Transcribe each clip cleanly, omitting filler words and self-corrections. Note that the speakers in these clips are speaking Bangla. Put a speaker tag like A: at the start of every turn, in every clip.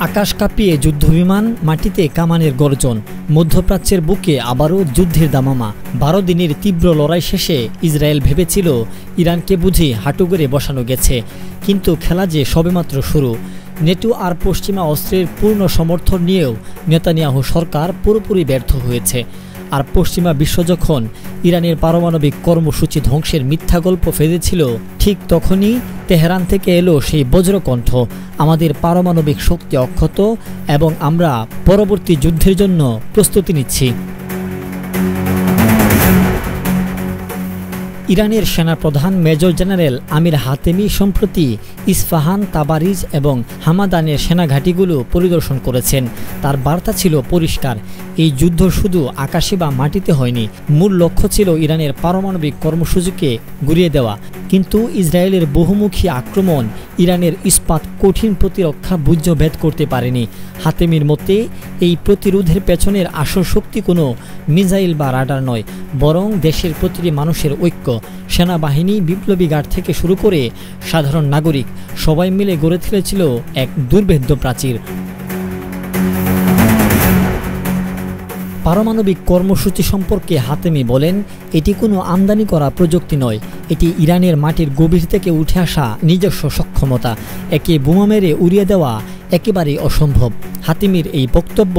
A: আকাশ কাঁপিয়ে যুদ্ধবিমান, মাটিতে কামানের গর্জন, মধ্যপ্রাচ্যের বুকে আবারও যুদ্ধের দামামা। 12 দিনের তীব্র লড়াই শেষে ইসরায়েল ভেবেছিল ইরানকে বুঝি হাঁটু গেড়ে বসানো গেছে, কিন্তু খেলা যে সবেমাত্র শুরু। নেটো আর পশ্চিমা অস্ত্রের পূর্ণ সমর্থন নিয়েও নেতানিয়াহু সরকার পুরোপুরি ব্যর্থ হয়েছে। আর পশ্চিমা বিশ্ব যখন ইরানের পারমাণবিক কর্মসূচি ধ্বংসের মিথ্যা গল্প ফেলেছিল, ঠিক তখনই তেহরান থেকে এলো সেই বজ্রকণ্ঠ, আমাদের পারমাণবিক শক্তি অক্ষত এবং আমরা পরবর্তী যুদ্ধের জন্য প্রস্তুতি নিচ্ছি। ইরানের সেনাপ্রধান মেজর জেনারেল আমির হাতেমি সম্প্রতি ইস্পাহান, তাবারিজ এবং হামাদানের সেনাঘাঁটিগুলো পরিদর্শন করেছেন। তার বার্তা ছিল পরিষ্কার, এই যুদ্ধ শুধু আকাশে বা মাটিতে হয়নি। মূল লক্ষ্য ছিল ইরানের পারমাণবিক কর্মসূচিকে গুড়িয়ে দেওয়া। কিন্তু ইসরায়েলের বহুমুখী আক্রমণ ইরানের ইস্পাত কঠিন প্রতিরক্ষা বুঝ্য ভেদ করতে পারেনি। হাতেমির মতে এই প্রতিরোধের পেছনের আসল শক্তি কোনো মিসাইল বা রাডার নয়, বরং দেশের প্রতিটি মানুষের ঐক্য। সেনাবাহিনী, বিপ্লবী গার্ড থেকে শুরু করে সাধারণ নাগরিক সবাই মিলে গড়ে তুলেছিল এক দুর্ভেদ্য প্রাচীর। পারমাণবিক কর্মসূচি সম্পর্কে হাতেমি বলেন, এটি কোনো আমদানি করা প্রযুক্তি নয়, এটি ইরানের মাটির গভীর থেকে উঠে আসা নিজস্ব সক্ষমতা। একে বোমা মেরে উড়িয়ে দেওয়া একেবারেই অসম্ভব। হাতেমির এই বক্তব্য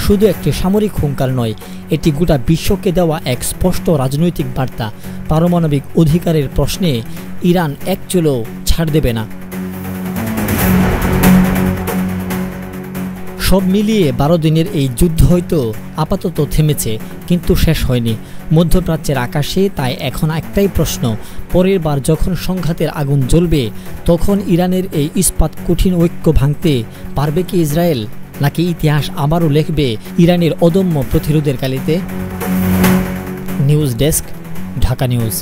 A: শুধু একটি সামরিক হুঙ্কার নয়, এটি গোটা বিশ্বকে দেওয়া এক স্পষ্ট রাজনৈতিক বার্তা। পারমাণবিক অধিকারের প্রশ্নে ইরান এক চুলও ছাড় দেবে না। সব মিলিয়ে 12 দিনের এই যুদ্ধ হয়তো আপাতত থেমেছে, কিন্তু শেষ হয়নি। মধ্যপ্রাচ্যের আকাশে তাই এখন একটাই প্রশ্ন, পরের বার যখন সংঘাতের আগুন জ্বলবে, তখন ইরানের এই ইস্পাত কঠিন ঐক্য ভাঙতে পারবে কি ইসরায়েল, নাকি ইতিহাস আবারও লিখবে ইরানের অদম্য প্রতিরোধের কালিতে? News desk, Dhaka news.